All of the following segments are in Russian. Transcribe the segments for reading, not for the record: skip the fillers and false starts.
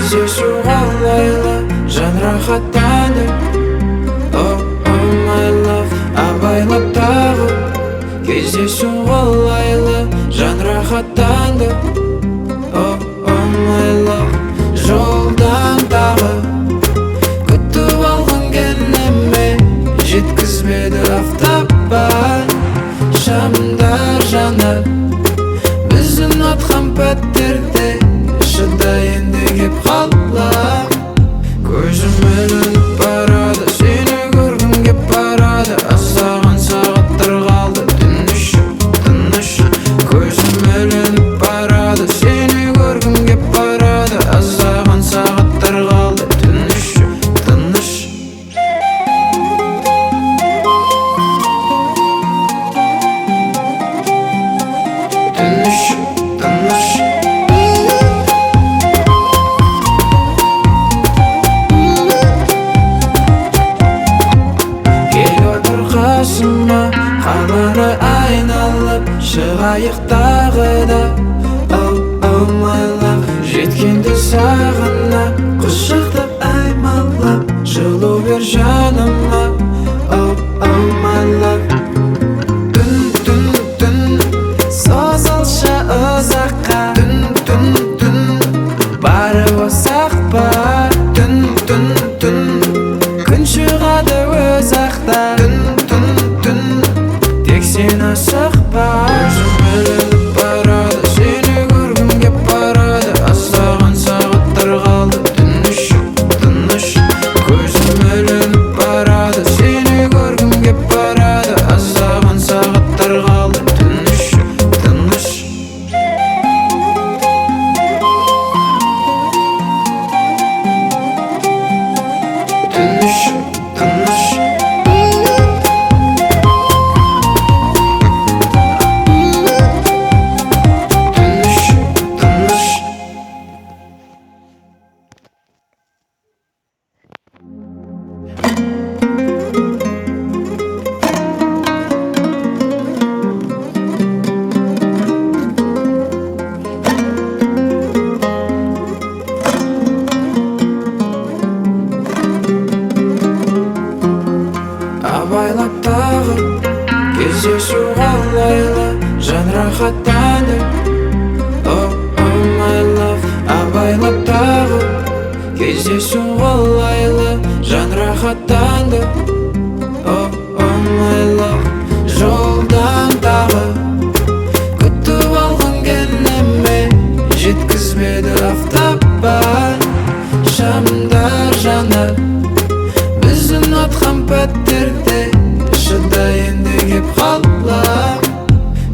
Кездесу қалайлы жан рахаттанды. Oh, oh my love, абайлап тағы. Кездесу қалайлы жан рахаттанды. Oh, oh my love, жолдан тағы. Күтіп алған кенеме жеткізбеді автопан. Шамдар жанар біздің атқан пәттерде, шыдай енді кеп қалам. Көзім ілініп барады, сені көргім кеп барады. Аздаған сағаттар қалды, тыныш. Көзім ілініп барады, сені көргім кеп барады. Аздаған сағаттар қалды, тыныш. Қаланы айналып шығайық тағы да. Oh, oh my love, жеткенде сағына құшақтап аймалап жылу бер жаныма. Oh, oh my love, түн созылшы ұзаққа. Түн барып осақ па. Түн күн шығады өз ақта. Тек сен асықпа. Көзім ілініп барады, сені көргім кеп барады. Аздаған сағаттар қалды, тыныш. Көзім ілініп барады, сені көргім кеп барады. Аздаған сағаттар қалды, тыныш. Абайлап тағы, кездесу қалайлы жан рахаттанды. Oh, oh my love, абайлап тағы. Кездесу қалайлы жан рахаттанды. Oh, oh my love, жолдан тағы. Күтіп алған кенеме жеткізбеді автопан. Шамдар жанар біздің атқан пәттерде, шыдай енді кеп қалам.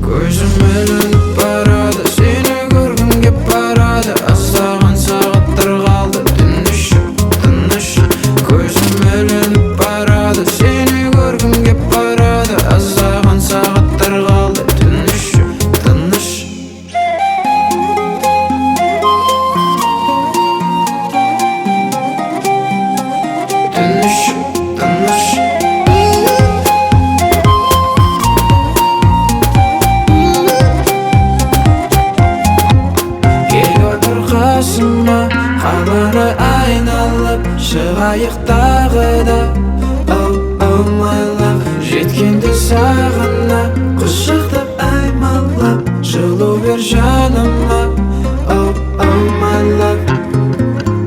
Көзім ілініп барады, сені көргім кеп барады. Аздаған сағаттар қалды, тыныш. Көзім ілініп барады, сені көргім кеп барады. Аздаған сағаттар қалды, тыныш. Қаланы айналып шығайық тағы да. Oh, oh my love, жеткенде сағына құшақтап аймалап жылу бер жаныма. Oh, oh my love,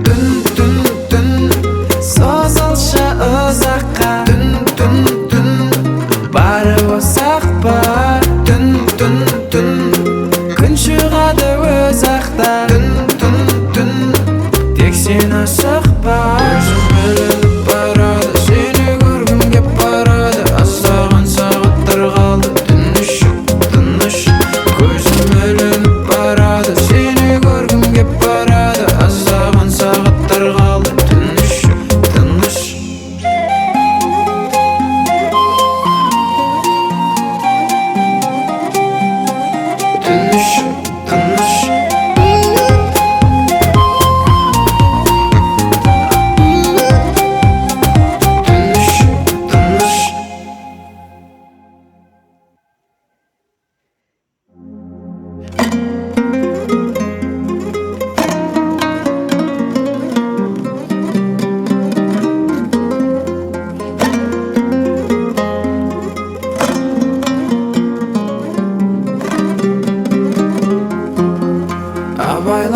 түн созылшы ұзаққа. Түн барып осақ па. Түн күн шығады өз ақта. Тек сен асықпа. Көзім ілініп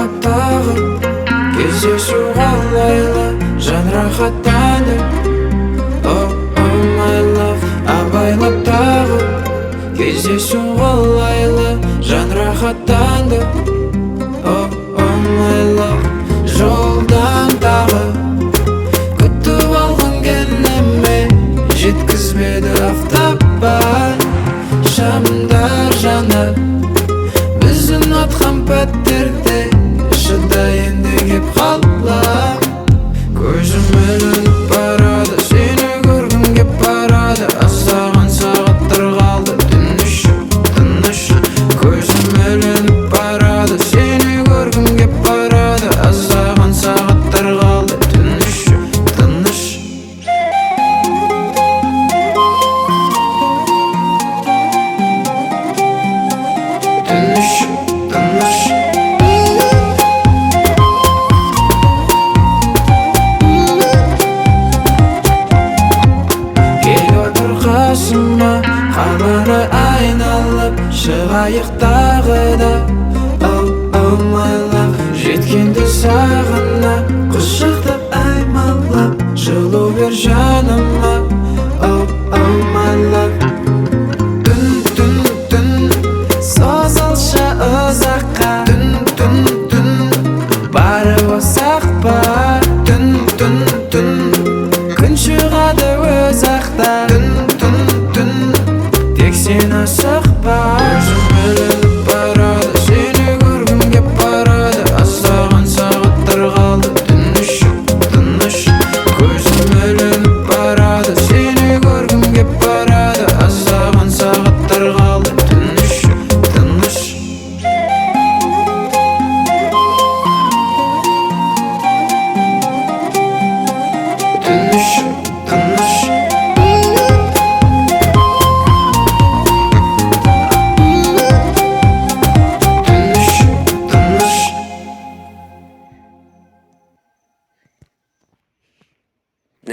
абайлап тағы кездесу қалайлы жан рахаттанды. Oh my love, абайлап тағы кездесу қалайлы жан рахаттанды. Oh my love, жолдан тағы күтіп алған кенеме жеткізбеді автопан. Шамдар жанар біз ұнатқан пәттерде шыдай енді кеп қалам. Көзім ілініп барады, сені көргім кеп барады. Аздаған сағаттар қалды, тыныш, тыныш. Көзім ілініп барады, сені көргім кеп барады. Аздаған сағаттар қалды, тыныш, тыныш. Тыныш, тыныш. Қасыма қаланы айналып шығайық тағы да. Oh my love, жеткенде сағына құшақтап аймалап жылу бер жаныма. Oh my love, түн созылшы ұзаққа. Түн бары босақ па. Түн күн шығады өз ақта. Тек сен асықпа. Көзім ілініп барады, сені көргім кеп барады. Аздаған сағаттар қалды, тыныш, тыныш. Көзім ілініп барады, сені көргім кеп барады. Аздаған сағаттар қалды, тыныш, тыныш. Тыныш, тыныш.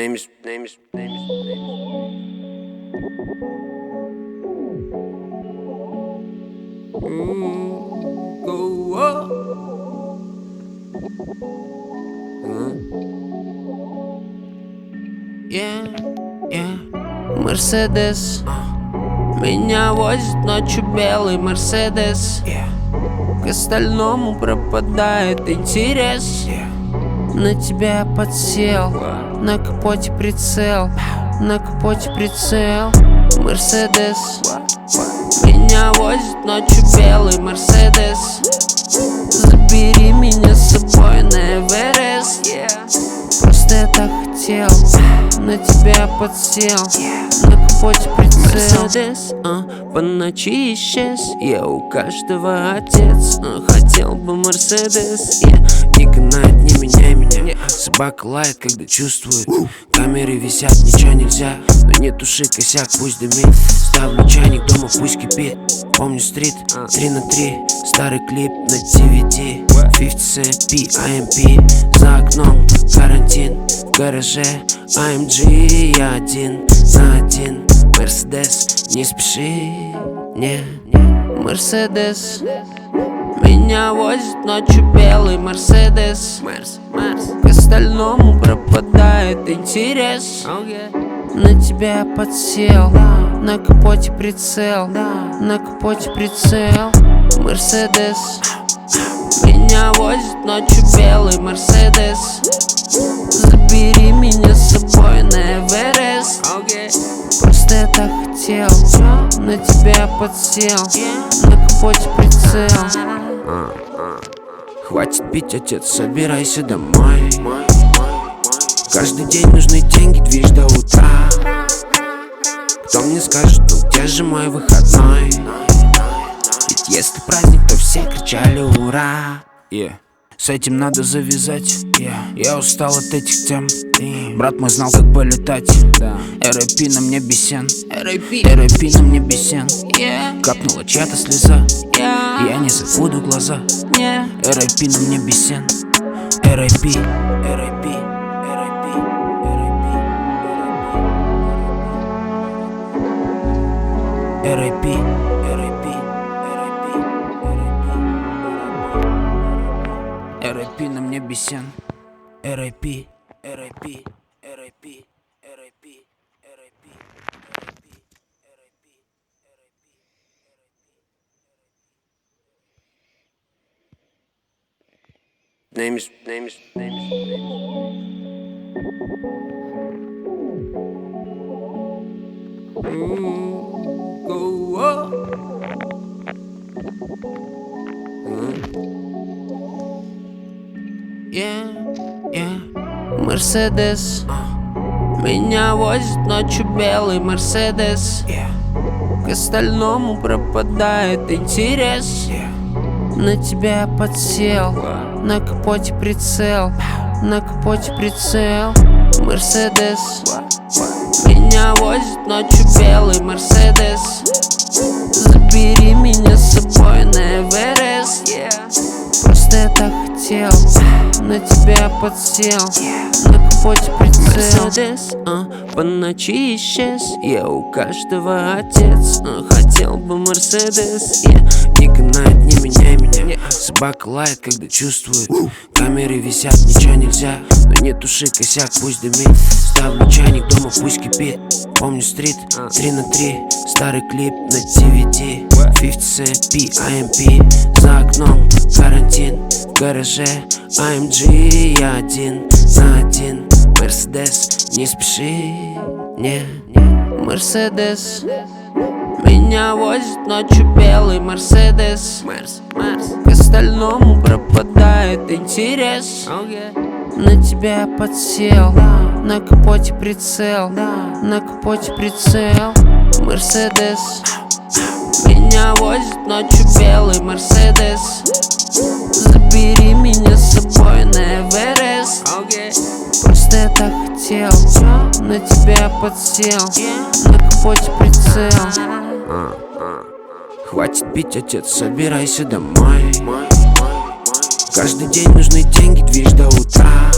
Name is Go up. Мерседес меня возит ночью белый Мерседес. К остальному пропадает интерес. На тебя подсел, на капоте прицел, на капоте прицел. Мерседес меня возит ночью белый Мерседес. Забери меня с собой на Эверест. Просто я так хотел, на тебя подсел, на капоте прицел. Мерседес, по ночи исчез. Я у каждого отец, хотел бы Мерседес. Не гнать, не меняй меня. Собака лает, когда чувствует. Камеры висят, ничего нельзя. Но не туши косяк, пусть дымит. Ставлю чайник, дома пусть кипит. Помню стрит, 3 на 3. Старый клип на TVT. 50 Cent, PIMP. За окном карантин. В гараже AMG. Я один на один. Мерседес, не спеши, не. Мерседес меня возит ночью белый Мерседес. К остальному пропадает интерес. На тебя подсел, на капоте прицел, на капоте прицел. Мерседес меня возит ночью белый Мерседес. Забери меня с собой на Эверест. Просто я так хотел, на тебя подсел, на капоте прицел. Хватит пить, отец, собирайся домой. Каждый день нужны деньги, движ до утра. Кто мне скажет, ну где же мой выходной? Ведь если праздник, то все кричали ура. С этим надо завязать. Я устал от этих тем. Брат мой знал, как полетать. R.I.P. на мне бесен. R.I.P. на мне бесен. Капнула чья-то слеза. Я не забуду глаза. R.I.P. на мне бесен. R.I.P. R.I.P. R.I.P. R.I.P. на мне бесен. R.I.P. R.I.P. R.I.P. R.I.P. R.I.P. Name is go up. Мерседес меня возит ночью белый Мерседес. К остальному пропадает интерес. На тебя подсел, на капоте прицел, на капоте прицел. Мерседес меня возит ночью белый Мерседес. Забери меня с собой на Эверест. Просто я так хотел, на тебя подсел, на капоте прицел. Мерседес, по ночи исчез, я у каждого отец. Хотел бы Мерседес, не канает, не меняй меня. Собака лает, когда чувствует. Камеры висят, ничего нельзя. Но не туши косяк, пусть дымит. Ставлю чайник, дома пусть кипит. Помню стрит, 3 на 3. Старый клип на TVT. 50 Cent, PIMP. За окном карантин, в гараже AMG. Я один на один. Мерседес, не спеши, не. Мерседес меня возит ночью белый Мерседес. К остальному пропадает интерес. На тебя подсел, на капоте прицел, на капоте прицел. Мерседес меня возит ночью белый Мерседес. Забери меня с собой на Эверест. Просто я так хотел, на тебя подсел, на капоте прицел. Хватит пить, отец, собирайся домой. Каждый день нужны деньги, движ до утра.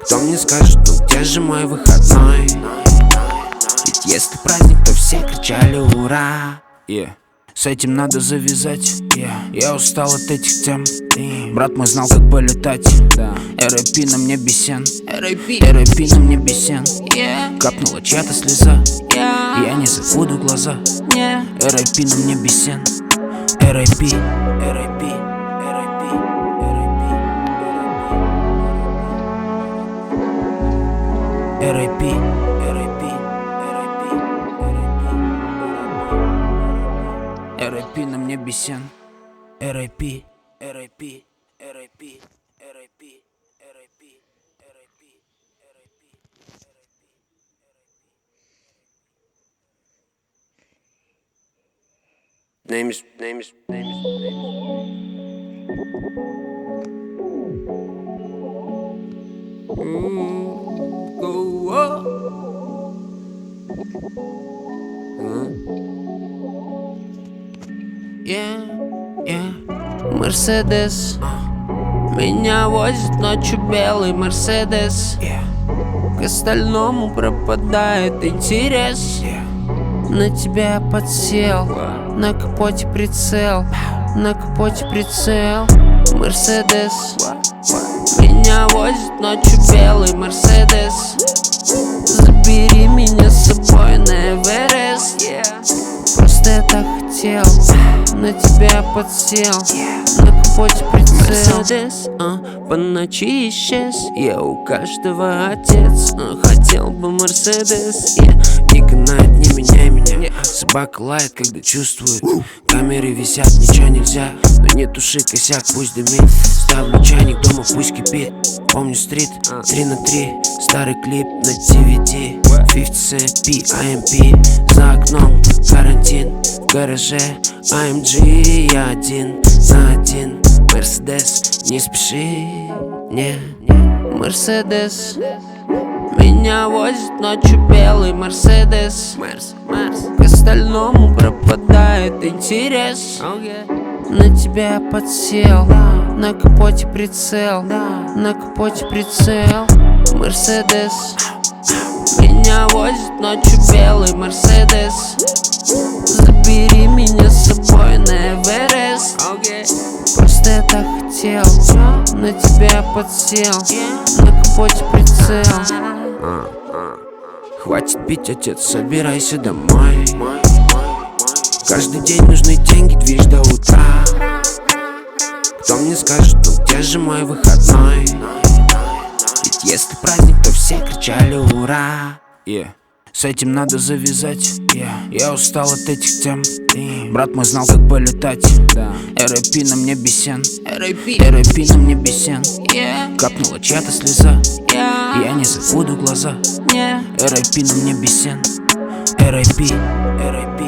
Кто мне скажет, ну где же мой выходной? Ведь если праздник, то все кричали ура. С этим надо завязать. Я устал от этих тем. Брат мой знал, как полетать. R.I.P. на мне бесен. R.I.P. на мне бесен. Капнула чья-то слеза. Я не забуду глаза. R.I.P. на мне бесен. R.I.P. R.I.P. R.I.P. R.I.P. R.I.P. R.I.P. на мне бесен. R.I.P. R.I.P. R.I.P. R.I.P. R.I.P. R.I.P. Name is go up. Мерседес меня возит ночью белый Мерседес. К остальному пропадает интерес. На тебя подсел, на капоте прицел, на капоте прицел. Мерседес меня возит ночью белый Мерседес. Забери меня с собой на Эверест. Просто я так хотел, на тебя подсел, на капоте прицел. Мерседес, по ночи исчез, я у каждого отец. Хотел бы Мерседес, не канает, не меняй меня. Собака лает, когда чувствует. Камеры висят, ничего нельзя. Но не туши косяк, пусть дымит. Ставлю чайник, дома пусть кипит. Помню стрит, 3 на 3. Старый клип на TVT. 50 Cent, PIMP. За окном карантин, в гараже AMG. Я один на один. Мерседес, не спеши, не. Мерседес меня возит ночью белый Мерседес. К остальному пропадает интерес. На тебя подсел, на капоте прицел, на капоте прицел. Мерседес меня возит ночью белый Мерседес. Забери меня с собой на Эверест. Просто я так хотел, на тебя подсел, на капоте прицел. Хватит пить, отец, собирайся домой. Каждый день нужны деньги, движ до утра. Кто мне скажет, ну где же мой выходной? Ведь если праздник, то все кричали ура. С этим надо завязать. Я устал от этих тем. Брат мой знал, как полетать. R.I.P. на мне бесен. R.I.P. на мне бесен. Капнула чья-то слеза, я не забуду глаза. R.I.P. на мне бесен. R.I.P. R.I.P.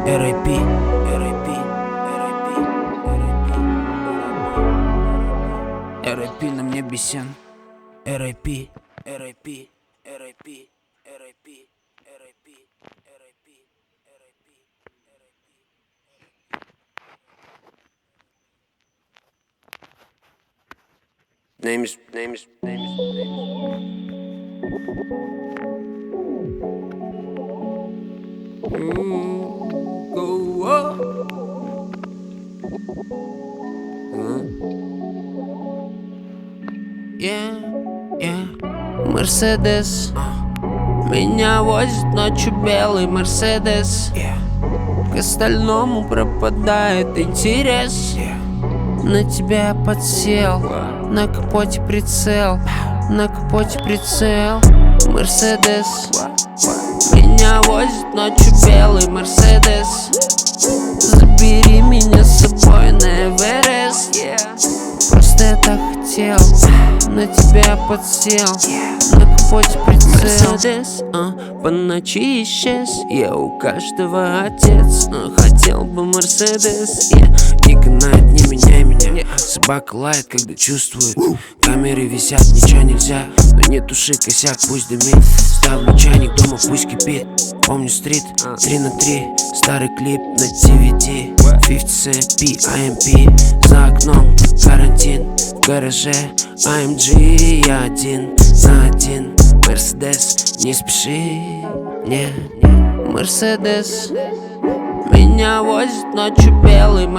R.I.P. R.I.P. R.I.P. на мне бесен. R.I.P. R.I.P. R.I.P. R.I.P. R.I.P. Name is Go up. Мерседес меня возит ночью белый Мерседес. К остальному пропадает интерес. На тебя подсел, на капоте прицел, на капоте прицел. Мерседес меня возит ночью белый Мерседес. Забери меня с собой на Эверест. Просто я так хотел, на тебя подсел, на капоте прицел. Мерседес, по ночи исчез. Я у каждого отец, хотел бы Мерседес. Не канает, не меняй меня. Собака лает, когда чувствует. Камеры висят, ничего нельзя. Но не туши косяк, пусть дымит. Ставлю чайник дома, пусть кипит. Помню стрит, 3 на 3. Старый клип на DVD. 50 Cent, PIMP. За окном карантин. В гараже AMG. Я один за один. Мерседес, не спеши. Не. Мерседес меня возит ночью белый